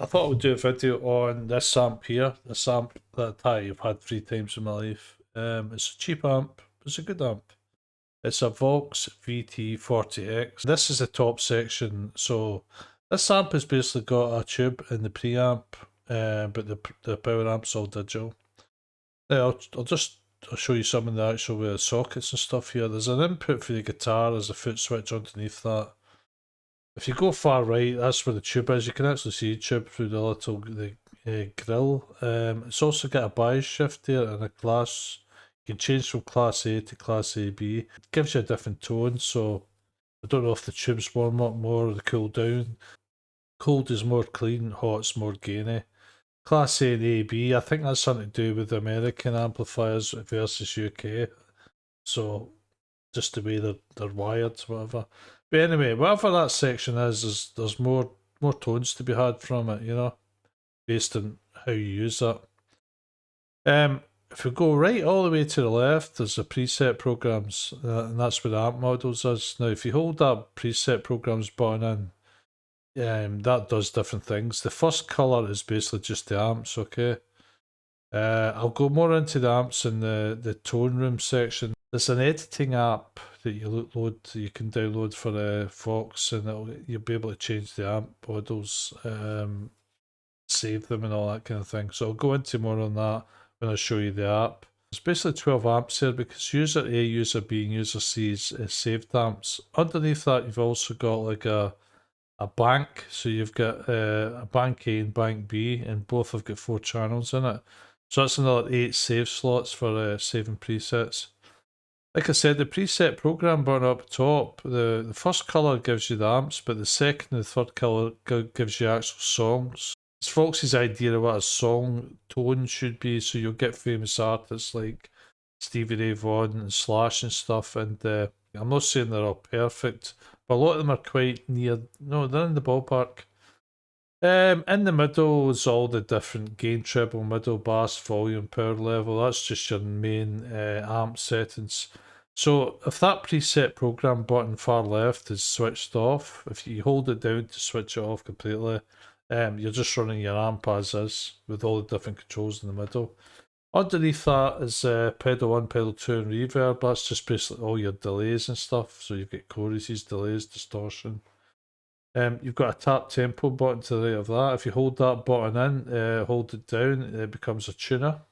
I thought I would do a video on this amp here, this amp that I've had 3 times in my life. It's a cheap amp, it's a good amp. It's a Vox VT40X. This is the top section, so this amp has basically got a tube in the preamp, but the power amp's all digital. I'll show you some of the actual sockets and stuff here. There's an input for the guitar, there's a foot switch underneath that. If you go far right, that's where the tube is. You can actually see the tube through the little grill. It's also got a bias shift there and a class. You can change from class A to class AB. It gives you a different tone, so I don't know if the tubes warm up more or they cool down. Cold is more clean, hot's more gainy. Class A and AB, I think that's something to do with the American amplifiers versus UK. So just the way they're wired, whatever. But anyway, whatever that section is, there's more tones to be had from it, you know, based on how you use that. If we go right all the way to the left, there's the preset programs, and that's where the amp models is. Now, if you hold that preset programs button in, that does different things. The first colour is basically just the amps, okay? I'll go more into the amps in the tone room section. There's an editing app that you can download for the Vox, and you'll be able to change the amp models, save them and all that kind of thing. So I'll go into more on that when I show you the app. It's basically 12 amps here because user A, user B, and user C is saved amps. Underneath that, you've also got like a bank. So you've got a bank A and bank B, and both have got 4 channels in it. So that's another 8 save slots for saving presets. Like I said, the preset program button up top, the first colour gives you the amps, but the second and the third colour gives you actual songs. It's Fox's idea of what a song tone should be, so you'll get famous artists like Stevie Ray Vaughan and Slash and stuff, and I'm not saying they're all perfect, but a lot of them are quite near, no, they're in the ballpark. In the middle is all the different gain, treble, middle, bass, volume, power level. That's just your main amp settings. So if that preset program button far left is switched off, if you hold it down to switch it off completely, you're just running your amp as is with all the different controls in the middle. Underneath that is pedal 1, pedal 2 and reverb. That's just basically all your delays and stuff. So you've got choruses, delays, distortion. You've got a tap tempo button to the right of that. If you hold that button in, hold it down, it becomes a tuner.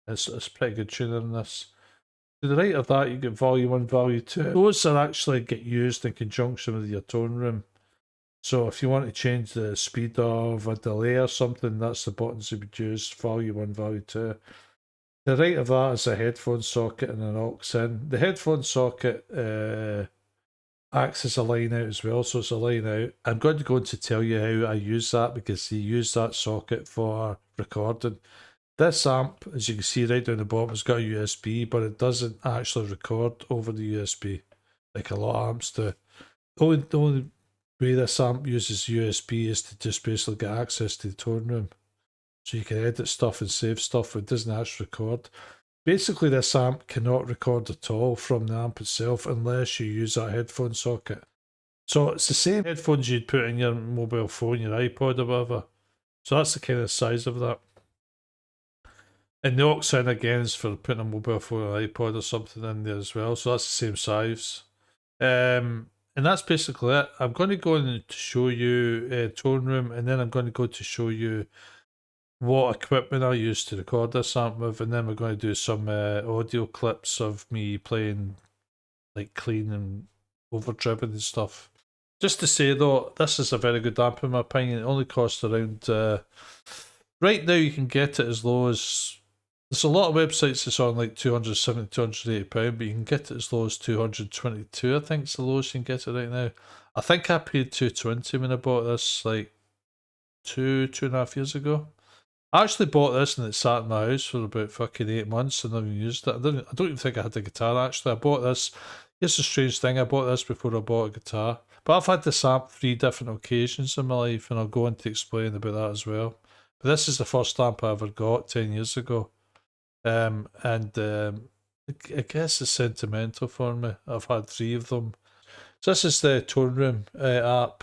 It's pretty good tuner in this. To the right of that, you get volume 1, volume 2. Those are actually get used in conjunction with your tone room. So if you want to change the speed of a delay or something, that's the buttons you would use, volume 1, volume 2. To the right of that is a headphone socket and an aux in. The headphone socket acts as a line out as well, so it's a line out. I'm going to go on to tell you how I use that because you use that socket for recording. This amp, as you can see right down the bottom, has got a USB, but it doesn't actually record over the USB like a lot of amps do. The only way this amp uses USB is to just basically get access to the tone room. So you can edit stuff and save stuff, it doesn't actually record. Basically, this amp cannot record at all from the amp itself unless you use that headphone socket. So it's the same headphones you'd put in your mobile phone, your iPod or whatever. So that's the kind of size of that. And the aux in again is for putting a mobile phone or iPod or something in there as well. So that's the same size. And that's basically it. I'm going to go in to show you tone room, and then I'm going to go to show you what equipment I use to record this amp with, and then we're going to do some audio clips of me playing like clean and overdriven and stuff. Just to say though, this is a very good amp in my opinion. It only costs around, right now you can get it as low as, there's a lot of websites that's on like £270, £280, but you can get it as low as £222, I think it's the lowest you can get it right now. I think I paid £220 when I bought this like 2.5 years ago. I actually bought this and it sat in my house for about fucking 8 months and never used it. I don't even think I had a guitar actually. I bought this. It's a strange thing. I bought this before I bought a guitar. But I've had this amp 3 different occasions in my life, and I'll go on to explain about that as well. But this is the first amp I ever got 10 years ago. I guess it's sentimental for me. I've had 3 of them. So this is the tone room app.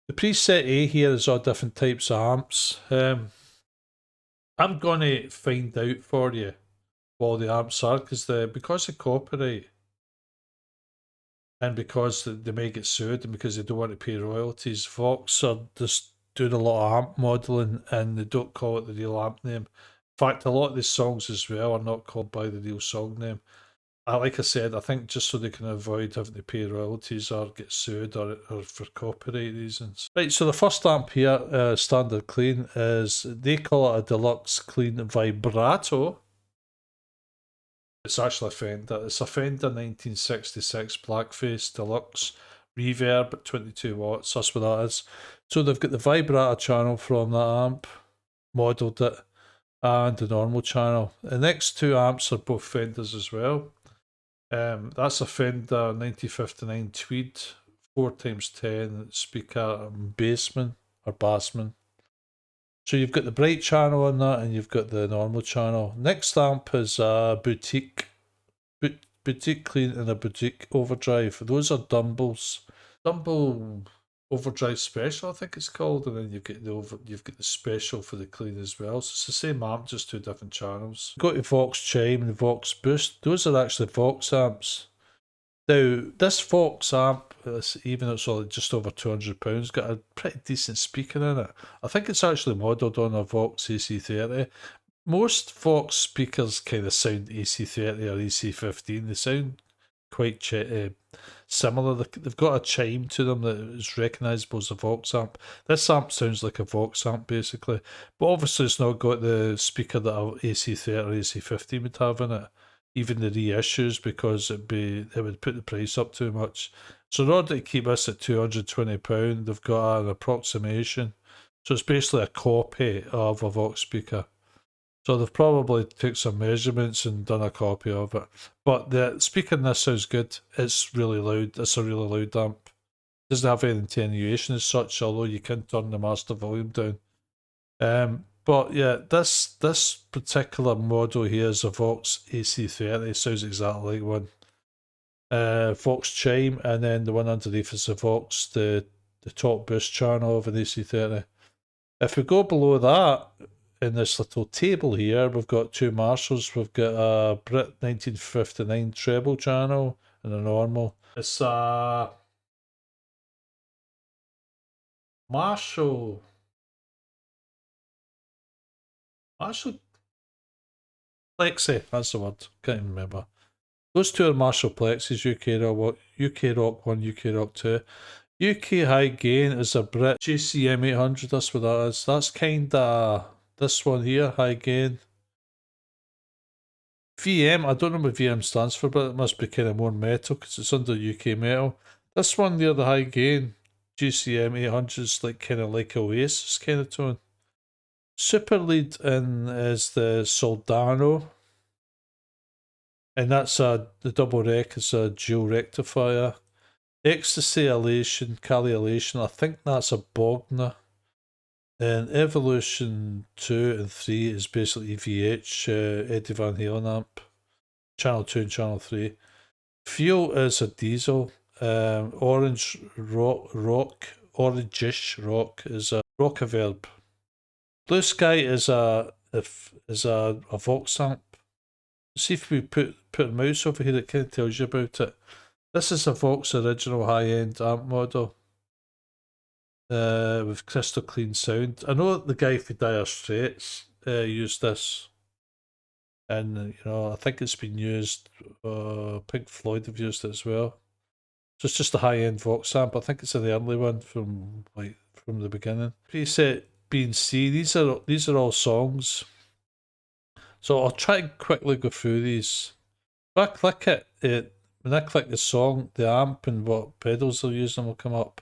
The preset A here is all different types of amps. I'm going to find out for you what all the amps are, because of copyright and because they may get sued and because they don't want to pay royalties, Vox are just doing a lot of amp modelling and they don't call it the real amp name. In fact, a lot of these songs as well are not called by the real song name. Like I said, I think just so they can avoid having to pay royalties or get sued or for copyright reasons. Right, so the first amp here, standard clean, they call it a deluxe clean vibrato. It's actually a Fender. It's a Fender 1966 Blackface Deluxe reverb, 22 watts. That's what that is. So they've got the vibrato channel from that amp, modelled it, and the normal channel. The next two amps are both Fenders as well. That's a Fender 1959 Tweed 4x10 speaker bassman or bassman. So you've got the bright channel on that and you've got the normal channel. Next amp is a boutique clean and a boutique overdrive. Those are Dumble overdrive special, I think it's called, and then you've got the special for the clean as well. So it's the same amp, just two different channels. Go to Vox Chime and Vox Boost. Those are actually Vox amps. Now, this Vox amp, even though it's only just over £200, got a pretty decent speaker in it. I think it's actually modelled on a Vox AC30. Most Vox speakers kind of sound AC30 or AC15. They sound quite similar. They've got a chime to them that is recognisable as a Vox amp. This amp sounds like a Vox amp basically, but obviously it's not got the speaker that a AC30 or AC15 would have in it. Even the reissues, because it would put the price up too much. So in order to keep this at £220, they've got an approximation. So it's basically a copy of a Vox speaker. So they've probably took some measurements and done a copy of it. But the speaker in this sounds good. It's really loud. It's a really loud amp. It doesn't have any attenuation as such, although you can turn the master volume down. But yeah, this particular model here is a Vox AC30. It sounds exactly like one. Vox Chime, and then the one underneath is the Vox, the top boost channel of an AC30. If we go below that, in this little table here, we've got two Marshalls. We've got a Brit 1959 treble channel and a normal. It's a Marshall Plexi, that's the word. Can't even remember. Those two are Marshall Plexis, UK Rock 1, UK Rock 2. UK High Gain is a Brit JCM 800, that's what that is. That's kinda this one here, High Gain. VM, I don't know what VM stands for, but it must be kind of more metal because it's under UK metal. This one near the High Gain, GCM 800, is like kind of like Oasis kind of tone. Super lead in is the Soldano, and that's the double rec is a dual rectifier. Ecstasy Elation, Cali Elation, I think that's a Bogner. And Evolution 2 and 3 is basically EVH, Eddie Van Halen amp. Channel 2 and Channel 3. Fuel is a diesel. Orange Orange-ish Rock is a Rockaverb. Blue Sky is a Vox amp. See if we put a mouse over here, it kind of tells you about it. This is a Vox original high-end amp model with crystal clean sound. I know the guy for Dire Straits used this, and I think it's been used. Pink Floyd have used it as well. So it's just a high-end Vox amp. I think it's an early one from the beginning. Preset B and C. These are all songs. So I'll try and quickly go through these. If I click when I click the song, the amp and what pedals they're using will come up.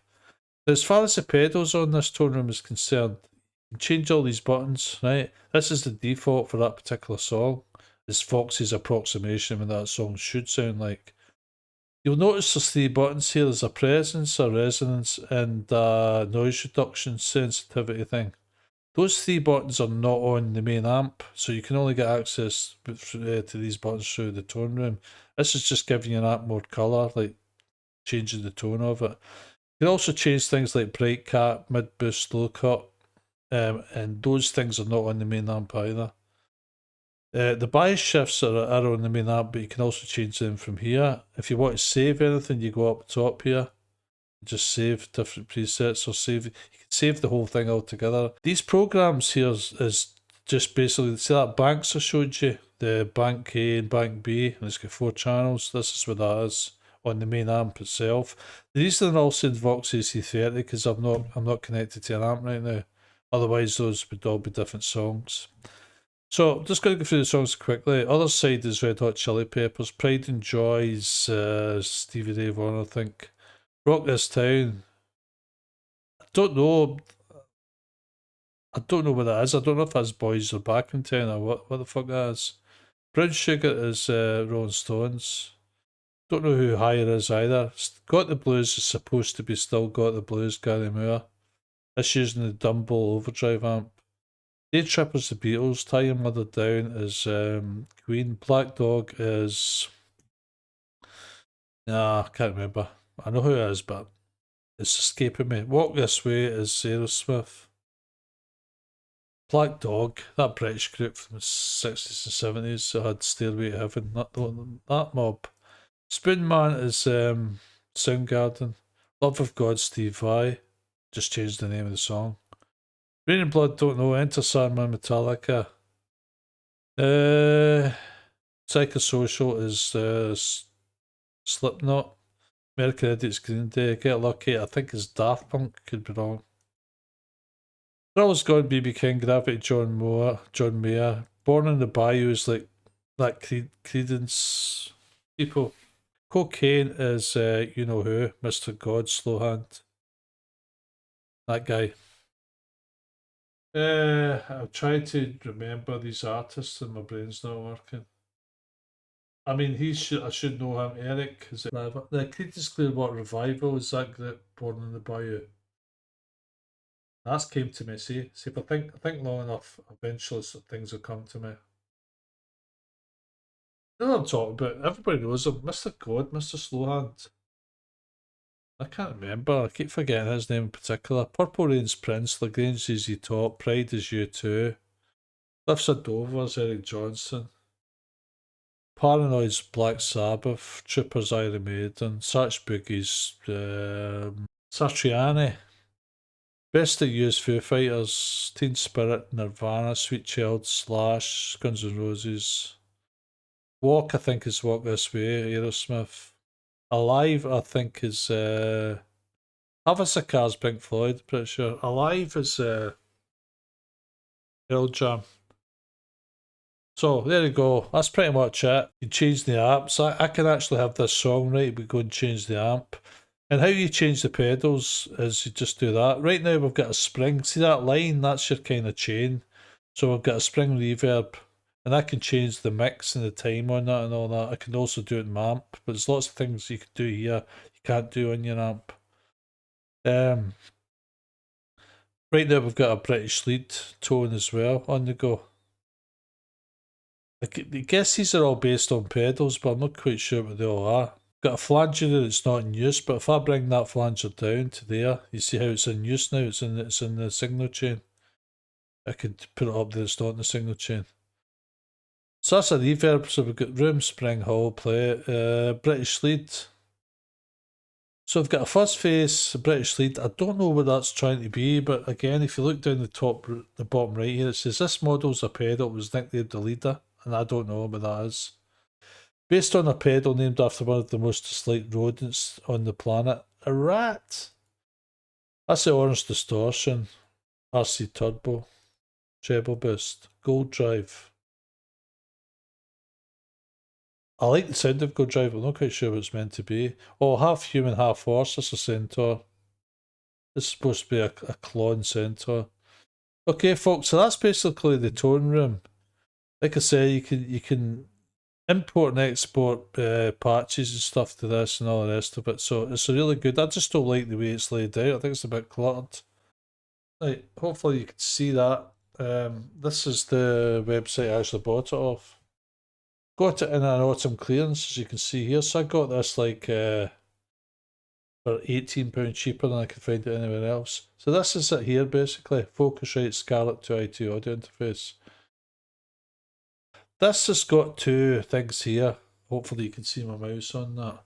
As far as the pedals on this tone room is concerned, you can change all these buttons, right? This is the default for that particular song. It's Vox's approximation of what that song should sound like. You'll notice there's three buttons here. There's a presence, a resonance, and a noise reduction sensitivity thing. Those three buttons are not on the main amp, so you can only get access to these buttons through the tone room. This is just giving your amp more colour, like changing the tone of it. You can also change things like bright cap, mid boost, low cut, and those things are not on the main amp either. The bias shifts are on the main amp, but you can also change them from here. If you want to save anything, you go up top here. Just save different presets, or save. You can save the whole thing altogether. These programs here is just basically, see that banks I showed you, the bank A and bank B, and it's got 4 channels. This is what that is on the main amp itself. The reason they're all saying Vox VT40 because I'm not connected to an amp right now. Otherwise, those would all be different songs. So, I'm just going to go through the songs quickly. Other side is Red Hot Chili Peppers. Pride and Joy's Stevie Ray Vaughan, I think. Rock This Town. I don't know what that is. I don't know if that's Boys Are Back in Town or what the fuck that is. Brown Sugar is Rolling Stones. Don't know who Higher is either. Got the Blues is supposed to be Still Got the Blues, Gary Moore. That's using the Dumble overdrive amp. Day Trippers, the Beatles. Tie Your Mother Down is Queen. Black Dog is... Nah, I can't remember. I know who it is, but it's escaping me. Walk This Way is Aerosmith. Black Dog, that British group from the 60s and 70s that had Stairway to Heaven, that mob. Spoon Man is Soundgarden. Love of God, Steve Vai. Just changed the name of the song. Rain and Blood, don't know. Enter Sandman, Metallica. Psychosocial is Slipknot. American Idiot's Green Day. Get Lucky, I think it's Daft Punk, could be wrong. Thrill's Gone, BB King. Gravity, John Mayer. Born in the Bayou is like that Creedence people. Cocaine is you know who, Mr. God, Slowhand. That guy. I've tried to remember these artists and my brain's not working. I mean, I should know him. Eric, is it? The Creedence Clearwater Revival, is that group Born in the Bayou? That's came to me. See if I think long enough, eventually things will come to me. You know what I'm talking about? Everybody knows him. Mr. God, Mr. Slowhand. I can't remember. I keep forgetting his name in particular. Purple Rain's Prince, Lagrange ZZ Top, Pride is U2. Lifts of Dover's Eric Johnston. Paranoid's Black Sabbath, Troopers Iron Maiden, Sarch Boogie's Satriani. Best That Use Foo Fighters, Teen Spirit, Nirvana, Sweet Child, Slash, Guns N' Roses. Walk, I think, is Walk This Way, Aerosmith. Alive, I think, is Have a Car's Pink Floyd, pretty sure. Alive is Pearl Jam. So there you go. That's pretty much it. You change the amp. So I can actually have this song right. We go and change the amp. And how you change the pedals is you just do that. Right now we've got a spring. See that line? That's your kind of chain. So we've got a spring reverb. And I can change the mix and the time on that and all that. I can also do it in my amp. But there's lots of things you can do here you can't do on your amp. Right now we've got a British lead tone as well on the go. I guess these are all based on pedals, but I'm not quite sure what they all are. Got a flanger that's not in use, but if I bring that flanger down to there, you see how it's in use now. It's in the signal chain. I could put it up there. It's not in the signal chain. So that's a reverb. So we've got room, spring, hall, play, British lead. So I've got a fuzz face, a British lead. I don't know what that's trying to be, but again, if you look down the bottom right here, it says this model's a pedal. It was nicknamed the leader, and I don't know what that is. Based on a pedal named after one of the most disliked rodents on the planet, a rat. That's the Orange Distortion, RC Turbo, Treble Boost, Gold Drive. I like the sound of Gold Drive, I'm not quite sure what it's meant to be. Oh, half human, half horse, that's a centaur. This is supposed to be a clone centaur. Okay folks, so that's basically the tone room. Like I say, you can import and export patches and stuff to this and all the rest of it, so it's really good. I just don't like the way it's laid out. I think it's a bit cluttered. Right, hopefully you can see that. This is the website I actually bought it off. Got it in an autumn clearance, as you can see here. So I got this like for £18 cheaper than I could find it anywhere else. So this is it here basically, Focusrite Scarlett 2i2 audio interface. This has got two things here. Hopefully you can see my mouse on that.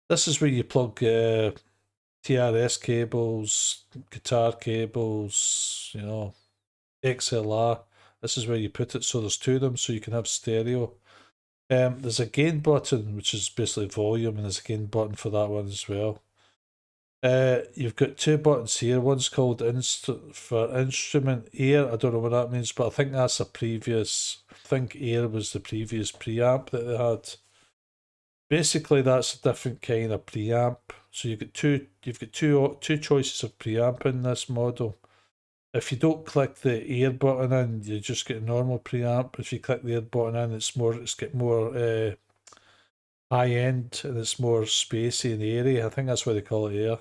This is where you plug TRS cables, guitar cables, you know, XLR. This is where you put it, so there's two of them, so you can have stereo. There's a gain button, which is basically volume, and there's a gain button for that one as well. You've got two buttons here. One's called for instrument air. I don't know what that means, but I think that's a previous. I think air was the previous preamp that they had. Basically, that's a different kind of preamp. So you've got two choices of preamp in this model. If you don't click the air button in, you just get a normal preamp. If you click the air button in, it's got more high end, and it's more spacey and airy. I think that's why they call it air.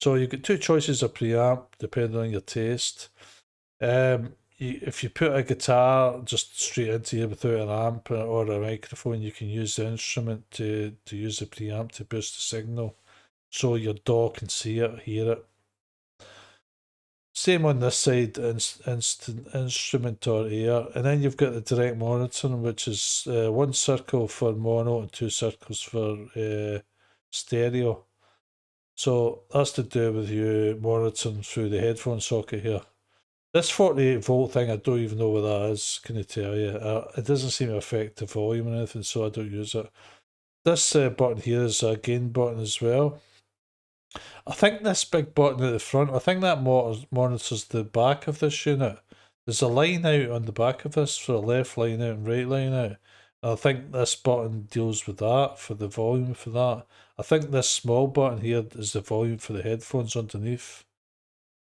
So you've got two choices of preamp depending on your taste. If you put a guitar just straight into here without an amp or a microphone, you can use the instrument to use the preamp to boost the signal, so your DAW can see it, hear it. Same on this side, instrument or air, and then you've got the direct monitoring, which is one circle for mono and two circles for stereo. So that's to do with you monitoring through the headphone socket here. This 48 volt thing, I don't even know what that is, can I tell you? It doesn't seem to affect the volume or anything, so I don't use it. This button here is a gain button as well. I think this big button at the front, I think that monitors the back of this unit. There's a line out on the back of this for a left line out and right line out. And I think this button deals with that, for the volume for that. I think this small button here is the volume for the headphones underneath.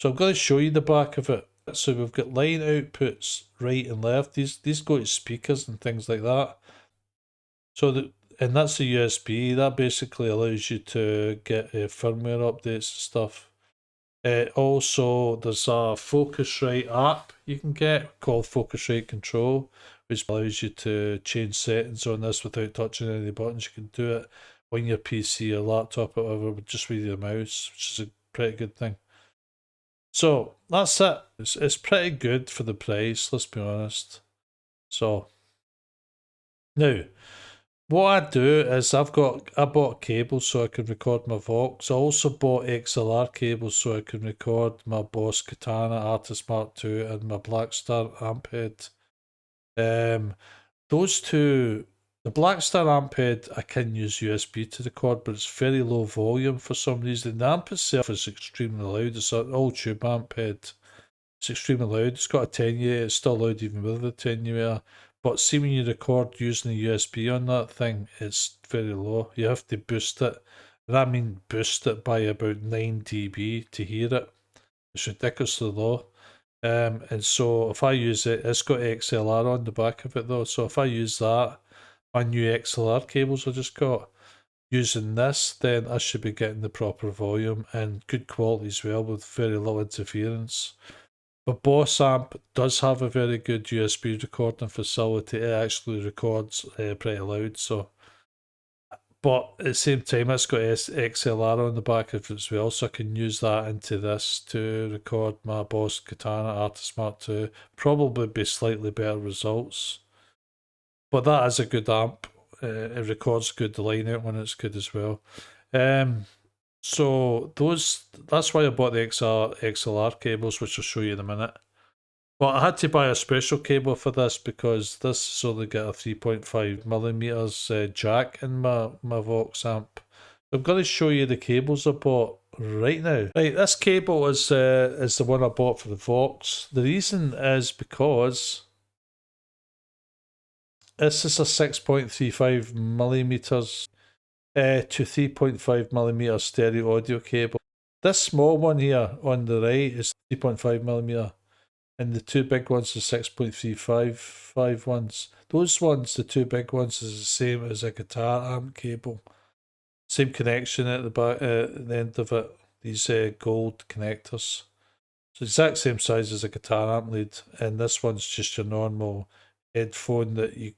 So I'm going to show you the back of it. So we've got line outputs right and left. These go to speakers and things like that. So and that's the USB. That basically allows you to get firmware updates and stuff. Also, there's a Focusrite app you can get called Focusrite Control, which allows you to change settings on this without touching any of the buttons. You can do it on your PC or laptop or whatever, just with your mouse, which is a pretty good thing. So that's it. It's pretty good for the price, let's be honest. So now, what I do is I bought cables so I can record my Vox. I also bought XLR cables so I can record my Boss Katana Artist Mark II and my Blackstar amp head. Those two, the Blackstar amp head, I can use USB to record, but it's very low volume for some reason. The amp itself is extremely loud. It's an all tube amp head. It's extremely loud. It's got a attenuator. It's still loud even with the attenuator. But see, when you record using the USB on that thing, it's very low. You have to boost it. And I mean boost it by about 9 dB to hear it. It's ridiculously low. And so if I use it, it's got XLR on the back of it though. So if I use that, my new XLR cables I just got, using this, then I should be getting the proper volume and good quality as well with very low interference. But Boss amp does have a very good USB recording facility. It actually records pretty loud. So, but at the same time, it's got XLR on the back of it as well, so I can use that into this to record my Boss Katana Artist Mark II. Probably be slightly better results. But that is a good amp. It records good. The line out when it's good as well. So that's why I bought the XLR cables, which I'll show you in a minute. But I had to buy a special cable for this because this has only got a 3.5mm jack in my Vox amp. I'm going to show you the cables I bought right now. Right, this cable is the one I bought for the Vox. The reason is because this is a 6.35mm to 3.5mm stereo audio cable. This small one here on the right is 3.5mm, and the two big ones are 6.355 ones. Those ones, the two big ones, is the same as a guitar amp cable. Same connection at the back, at the end of it. These gold connectors. So exact same size as a guitar amp lead, and this one's just your normal headphone that you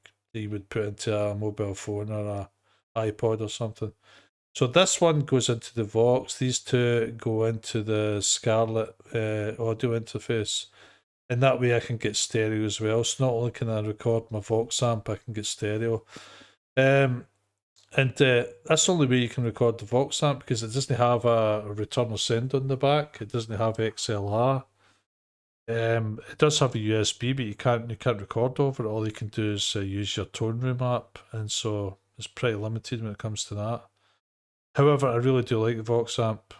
would put into a mobile phone or a iPod or something. So this one goes into the Vox, these two go into the Scarlett audio interface, and that way I can get stereo as well. So not only can I record my Vox amp, I can get stereo. And that's the only way you can record the Vox amp, because it doesn't have a return or send on the back. It doesn't have XLR. It does have a USB, but you can't record over it. All you can do is use your tone room app, and so it's pretty limited when it comes to that. However, I really do like the Vox amp,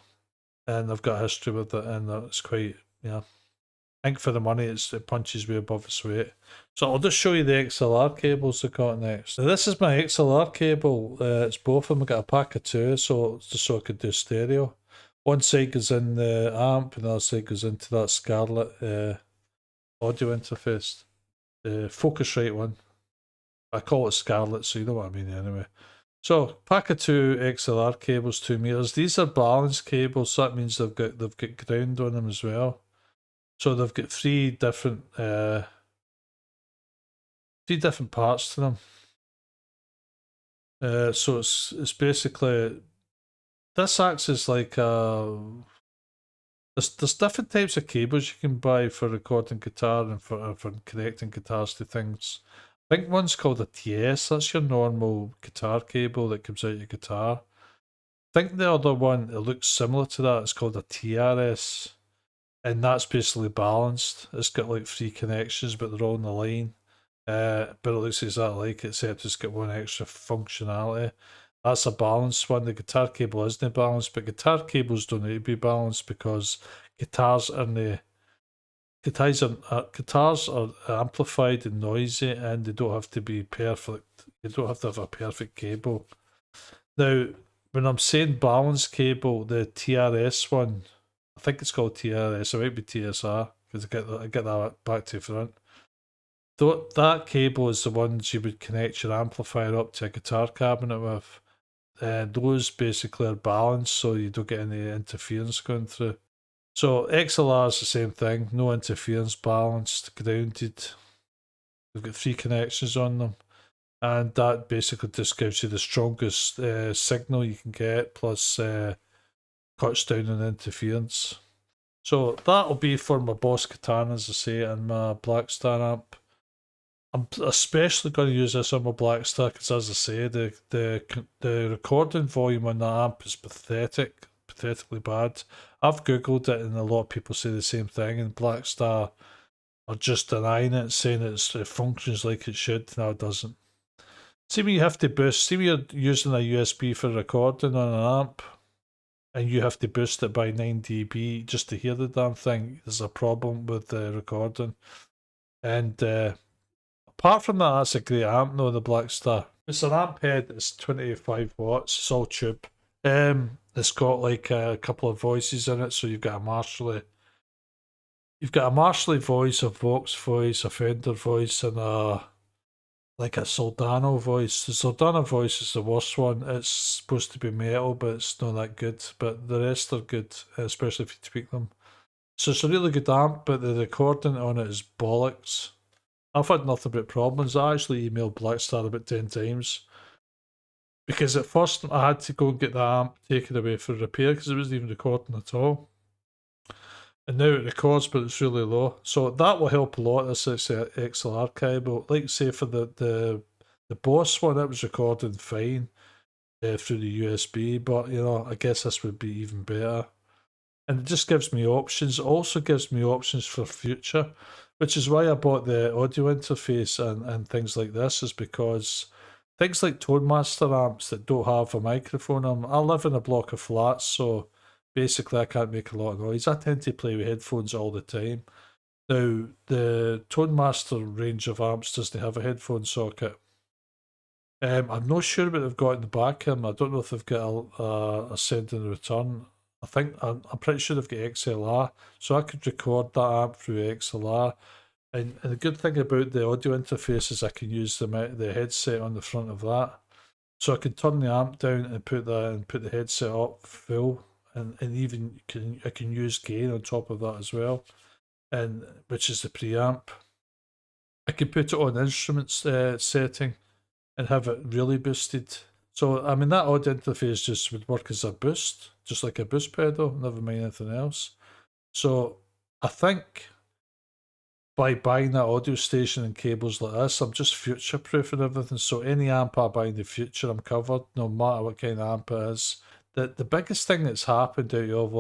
and I've got a history with it, and it's quite, I think for the money, it punches way above its weight. So I'll just show you the XLR cables I got next. Now this is my XLR cable. It's both of them. I got a pack of two, just so I could do stereo. One side goes in the amp, and the other side goes into that Scarlett audio interface. The Focusrite one. I call it Scarlett, so you know what I mean anyway. So, pack of two XLR cables, 2 meters. These are balanced cables, so that means they've got ground on them as well. So they've got three different parts to them. So it's basically, this acts as like there's different types of cables you can buy for recording guitar and for connecting guitars to things. I think one's called a TS, that's your normal guitar cable that comes out your guitar. I think the other one, it looks similar to that, it's called a TRS, and that's basically balanced. It's got like 3 connections, but they're all in the line. But it looks exactly like it, except it's got one extra functionality. That's a balanced one. The guitar cable isn't balanced, but guitar cables don't need to be balanced because guitars are amplified and noisy, and they don't have to be perfect. You don't have to have a perfect cable. Now, when I'm saying balanced cable, the TRS one, I think it's called TRS, it might be TSR, because I get that back to front. That cable is the ones you would connect your amplifier up to a guitar cabinet with. Those basically are balanced, so you don't get any interference going through. So XLR is the same thing, no interference, balanced, grounded. They've got 3 connections on them, and that basically just gives you the strongest signal you can get, plus cuts down on interference. So that'll be for my Boss Katana, as I say, and my Blackstar amp. I'm especially going to use this on my Blackstar because, as I say, the recording volume on that amp is pathetically bad. I've googled it, and a lot of people say the same thing, and Blackstar are just denying it, saying it functions like it should. No, it doesn't. See when you have to boost, see when you're using a USB for recording on an amp, and you have to boost it by 9 dB just to hear the damn thing, there's a problem with the recording. And apart from that, that's a great amp, though, the Blackstar. It's an amp head, it's 25 watts, it's all tube. It's got like a couple of voices in it, so you've got a Marshall voice, a Vox voice, a Fender voice, and a Soldano voice. The Soldano voice is the worst one. It's supposed to be metal, but it's not that good. But the rest are good, especially if you tweak them. So it's a really good amp, but the recording on it is bollocks. I've had nothing but problems. I actually emailed Blackstar about 10 times. Because at first I had to go and get the amp taken away for repair because it wasn't even recording at all. And now it records, but it's really low. So that will help a lot, this XLR cable. Like say for the Boss one, it was recording fine through the USB, but I guess this would be even better. And it just gives me options. It also gives me options for future, which is why I bought the audio interface and things like this, is because things like Tone Master amps that don't have a microphone on them, I live in a block of flats, so basically I can't make a lot of noise. I tend to play with headphones all the time. Now, the Tone Master range of amps doesn't have a headphone socket. I'm not sure what they've got in the back of them. I don't know if they've got a send and return. I'm pretty sure they've got XLR, so I could record that amp through XLR. And the good thing about the audio interface is I can use the headset on the front of that. So I can turn the amp down and put the headset up full, and even I can use gain on top of that as well, and which is the preamp. I can put it on instruments setting and have it really boosted. So, I mean, that audio interface just would work as a boost, just like a boost pedal, never mind anything else. So, I think by buying that audio station and cables like this, I'm just future proofing everything. So, any amp I buy in the future, I'm covered, no matter what kind of amp it is. The biggest thing that's happened out of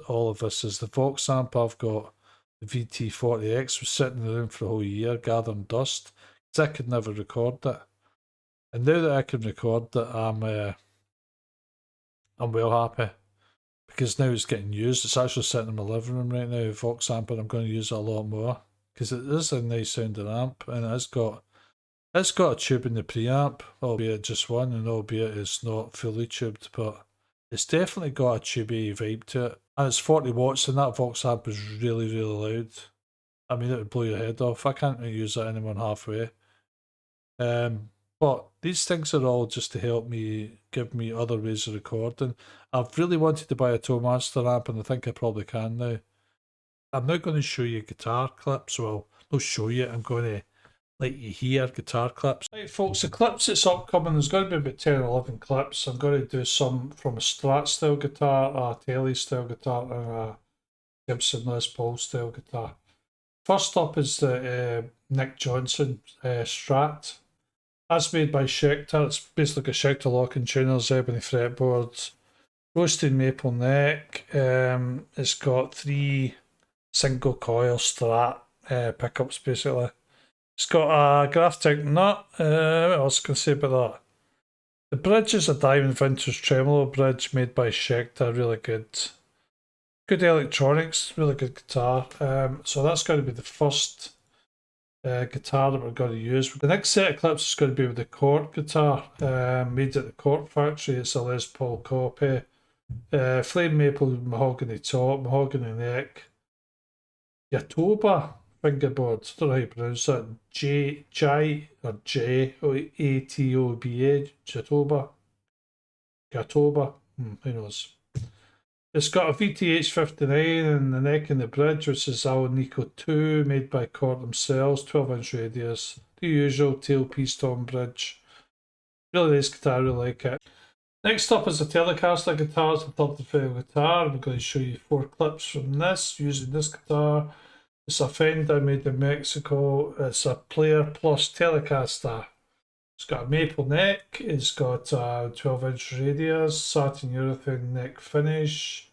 all of this is the Vox amp I've got, the VT40X, was sitting in the room for a whole year gathering dust because I could never record it. And now that I can record it, I'm well happy because now it's getting used. It's actually sitting in my living room right now, Vox amp, and I'm going to use it a lot more because it is a nice sounding amp, and it's got a tube in the preamp, albeit just one, and albeit it's not fully tubed, but it's definitely got a tubey vibe to it. And it's 40 watts, and that Vox amp is really, really loud. I mean, it would blow your head off. I can't really use that anymore halfway. But these things are all just to help me, give me other ways of recording. I've really wanted to buy a Toemaster amp, and I think I probably can now. I'm now going to show you guitar clips. Well, not show you, I'm going to let you hear guitar clips. Right, folks, the clips that's upcoming, there's going to be about 10 or 11 clips. I'm going to do some from a Strat style guitar, a Tele style guitar, and a Gibson Les Paul style guitar. First up is the Nick Johnston Strat. That's made by Schecter. It's basically like a Schecter locking tuners, ebony fretboards, roasted maple neck. It's got 3 single coil Strat pickups basically. It's got a Graphic nut. What else can I say about that? The bridge is a Diamond Vintage Tremolo bridge made by Schecter. Really good. Good electronics, really good guitar. So that's going to be the first guitar that we're going to use. The next set of clips is going to be with the Cort guitar, made at the Cort factory. It's a Les Paul copy. Flame maple mahogany top, mahogany neck. Yatoba fingerboard. I don't know how you pronounce that. J-A-T-O-B-A. Jatoba. Who knows? It's got a VTH59 in the neck and the bridge, which is Alnico 2, made by Cort themselves, 12-inch radius, the usual tailpiece tom bridge. Really nice guitar, really like it. Next up is a Telecaster guitar. It's a 30 guitar. I'm going to show you 4 clips from this, using this guitar. It's a Fender made in Mexico. It's a Player Plus Telecaster. It's got a maple neck, it's got a 12-inch radius, satin urethane neck finish,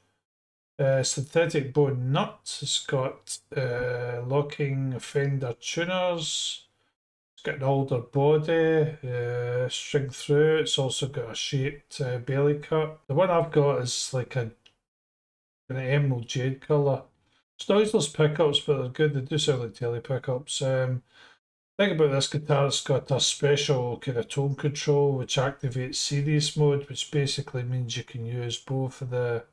synthetic bone nuts, it's got locking Fender tuners, it's got an older body, string through, it's also got a shaped belly cut. The one I've got is like an emerald jade colour. It's noiseless pickups, but they're good, they do sound like tele pickups. Thing about this guitar, it's got a special kind of tone control which activates series mode, which basically means you can use both of the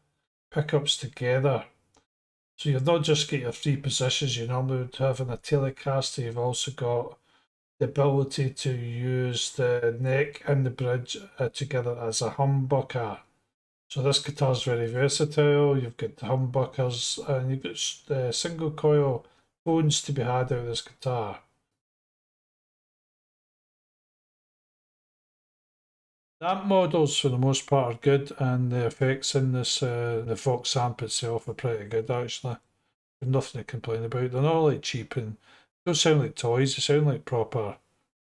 pickups together. So you've not just got your 3 positions you normally would have in a Telecaster, you've also got the ability to use the neck and the bridge together as a humbucker. So this guitar is very versatile. You've got the humbuckers and you've got single coil bones to be had out of this guitar. The amp models for the most part are good, and the effects in this, the Vox amp itself are pretty good actually. There's nothing to complain about. They're not like cheap and don't sound like toys, they sound like proper.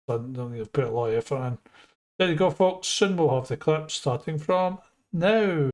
You've put a lot of effort in. There you go folks, soon we'll have the clip starting from now.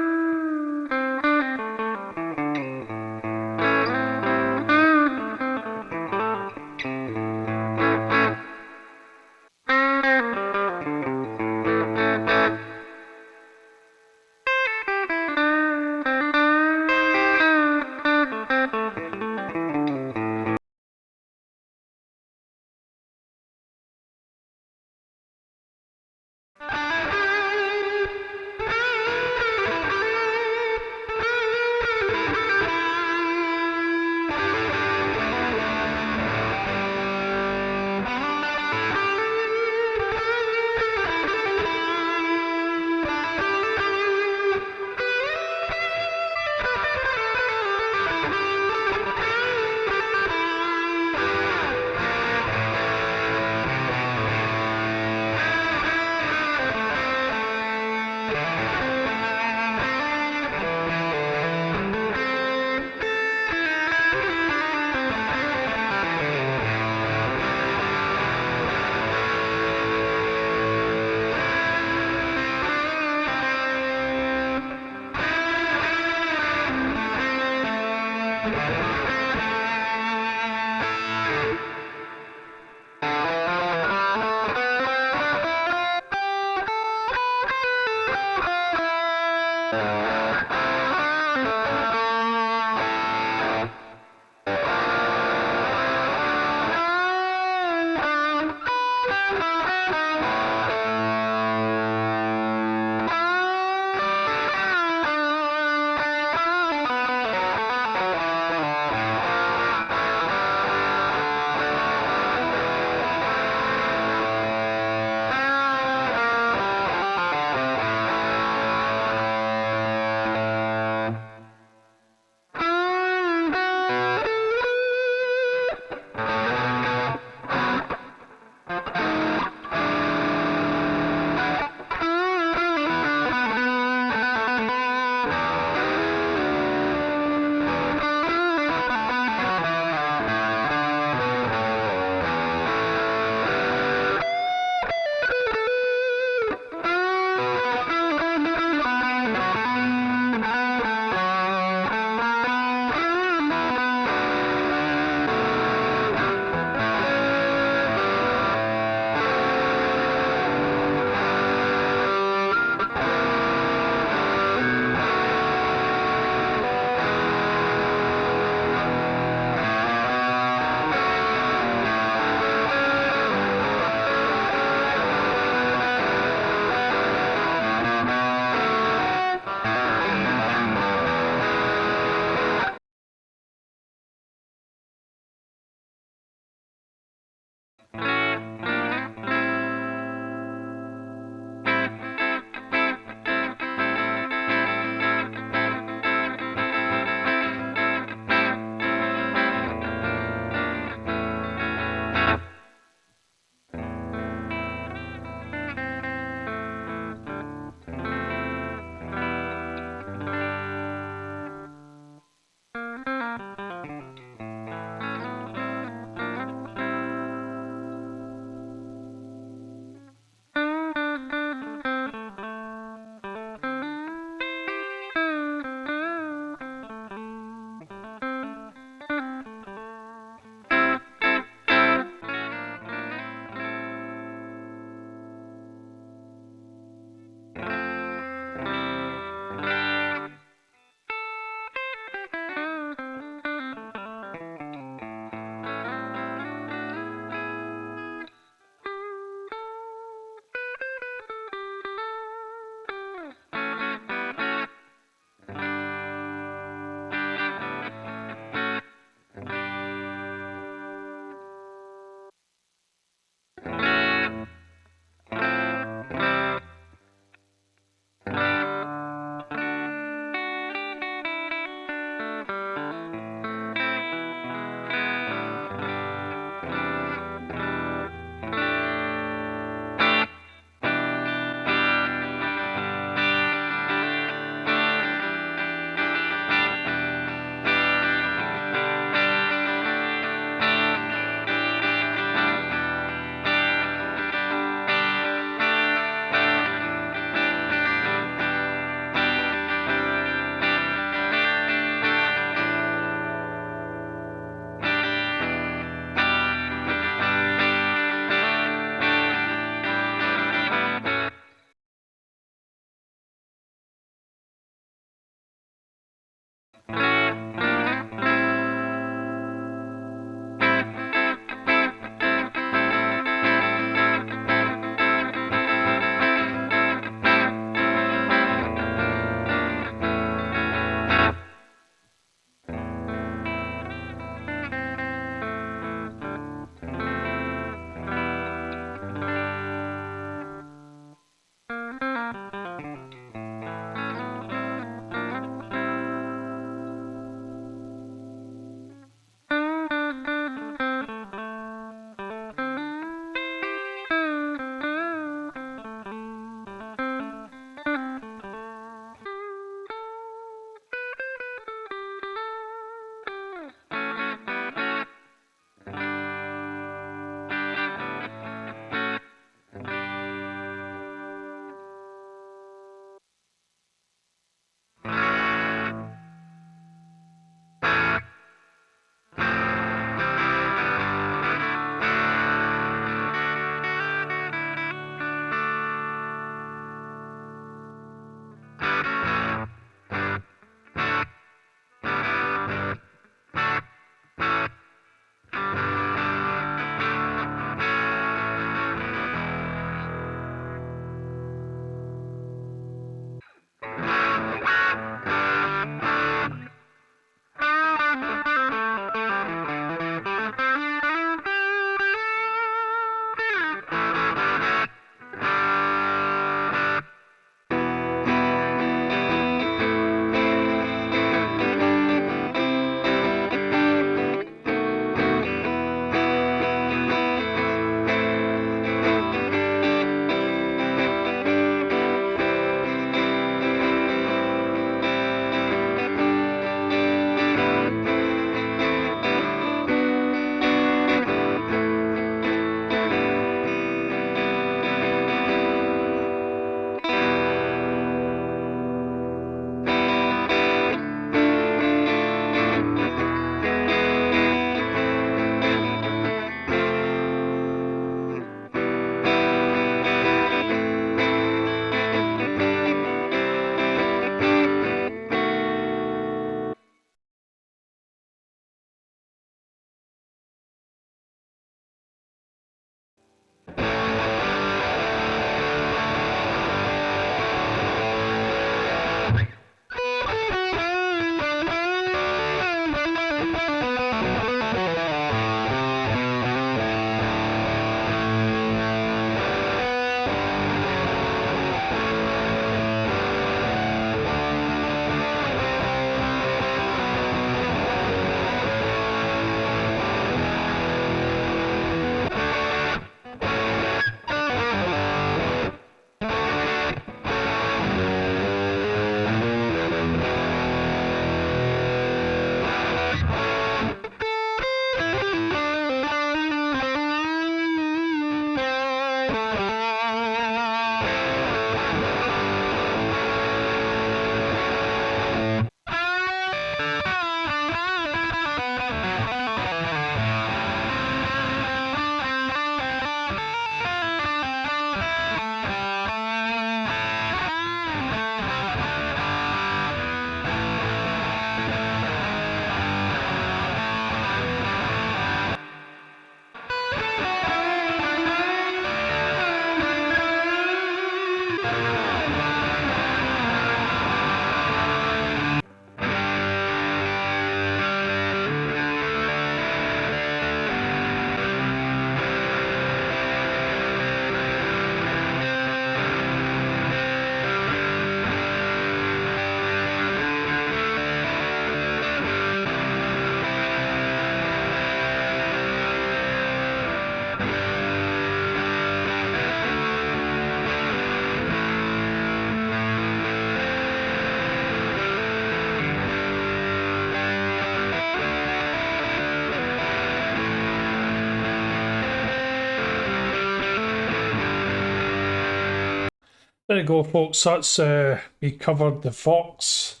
There you go, folks. That's we covered the Vox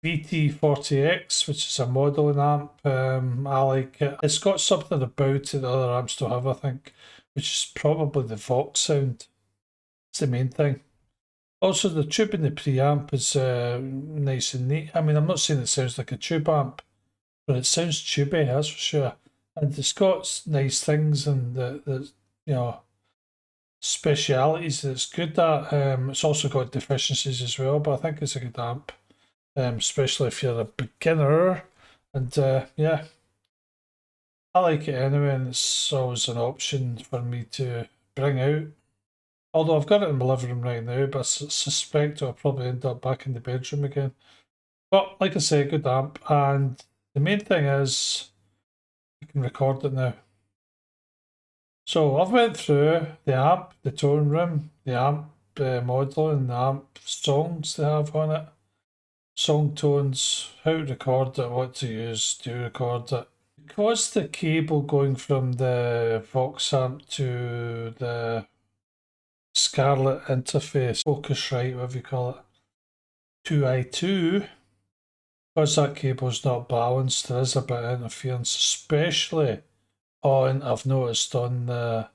VT40X, which is a modeling amp. I like it. It's got something about it that other amps don't have, I think, which is probably the Vox sound. It's the main thing. Also, the tube in the preamp is nice and neat. I mean, I'm not saying it sounds like a tube amp, but it sounds tubey, that's for sure. And it's got nice things and the you know, specialities that it's good at. It's also got deficiencies as well, but I think it's a good amp, especially if you're a beginner. And yeah, I like it anyway, and it's always an option for me to bring out. Although I've got it in my living room right now, but I suspect I'll probably end up back in the bedroom again. But like I say, good amp, and the main thing is I can record it now. So I've went through the amp, the tone room, the amp modeling, the amp songs they have on it, song tones, how to record it, what to use to record it. Because the cable going from the Vox amp to the Scarlett interface, Focusrite, whatever you call it, 2i2, because that cable's not balanced, there is a bit of interference, especially on, I've noticed on the,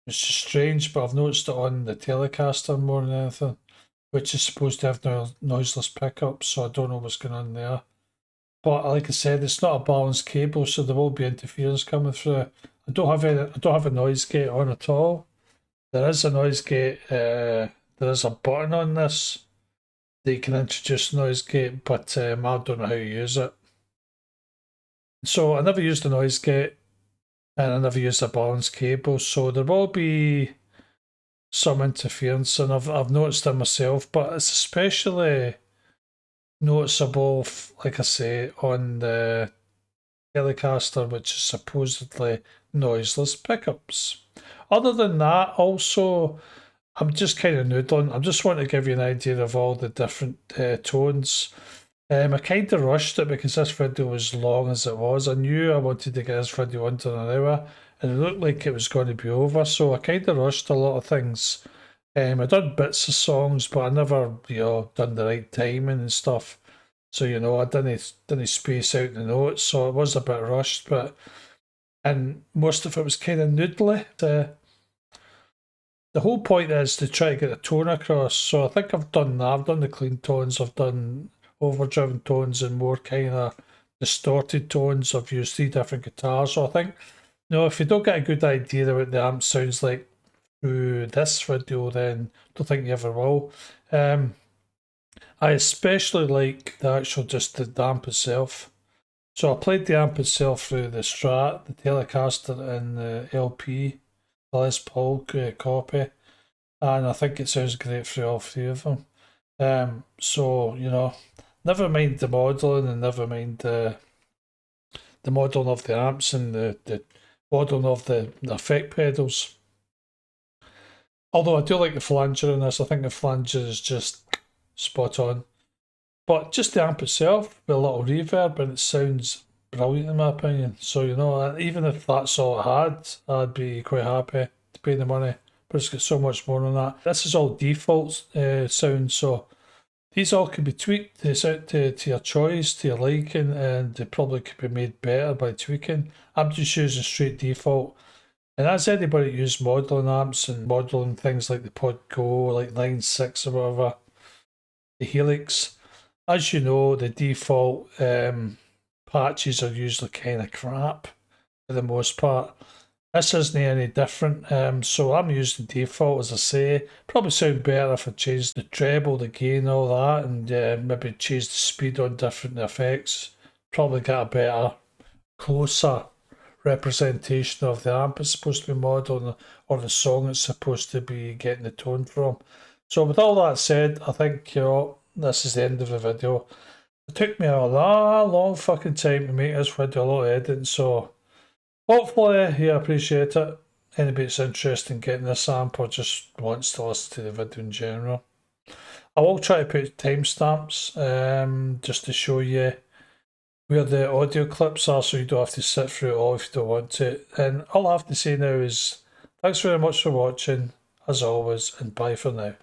it's strange, but I've noticed it on the Telecaster more than anything, which is supposed to have noiseless pickups, so I don't know what's going on there. But like I said, it's not a balanced cable, so there will be interference coming through. I don't have a noise gate on at all. There is a noise gate. There is a button on this that you can introduce noise gate, but I don't know how you use it. So I never used a noise gate, and I never used a balanced cable. So there will be some interference, and I've noticed it myself. But it's especially noticeable, like I say, on the Telecaster, which is supposedly noiseless pickups. Other than that, also, I'm just kind of noodling. I just want to give you an idea of all the different tones. I kind of rushed it because this video was long as it was. I knew I wanted to get this video under an hour, and it looked like it was going to be over, so I kind of rushed a lot of things. I done bits of songs, but I never, done the right timing and stuff. So, I didn't space out the notes, so it was a bit rushed, and most of it was kind of noodly. The whole point is to try to get the tone across, so I think I've done that. I've done the clean tones, I've done overdriven tones and more kind of distorted tones. I've used 3 different guitars, so I think, if you don't get a good idea of what the amp sounds like through this video, then I don't think you ever will. I especially like the actual just the amp itself. So I played the amp itself through the Strat, the Telecaster, and the LP, the Les Paul copy, and I think it sounds great through all 3 of them. So never mind the modeling, and never mind the modeling of the amps and the modeling of the effect pedals. Although I do like the flanger in this, I think the flanger is just spot on. But just the amp itself with a little reverb, and it sounds brilliant in my opinion. So even if that's all it had, I'd be quite happy to pay the money. But it's got so much more than that. This is all default sound, so these all can be tweaked to your choice, to your liking, and they probably could be made better by tweaking. I'm just using straight default. And as anybody uses modeling amps and modeling things like the Pod Go, like Line 6 or whatever, the Helix, as you know, the default patches are usually kind of crap for the most part. This isn't any different, so I'm using default, as I say. Probably sound better if I change the treble, the gain, all that, and maybe change the speed on different effects. Probably get a better, closer representation of the amp it's supposed to be modeling, or the song it's supposed to be getting the tone from. So with all that said, I think this is the end of the video. It took me a long fucking time to make this video, a lot of editing, so hopefully you appreciate it. Anybody that's interested in getting this amp or just wants to listen to the video in general. I will try to put timestamps just to show you where the audio clips are, so you don't have to sit through it all if you don't want to. And all I have to say now is thanks very much for watching. as always, and bye for now.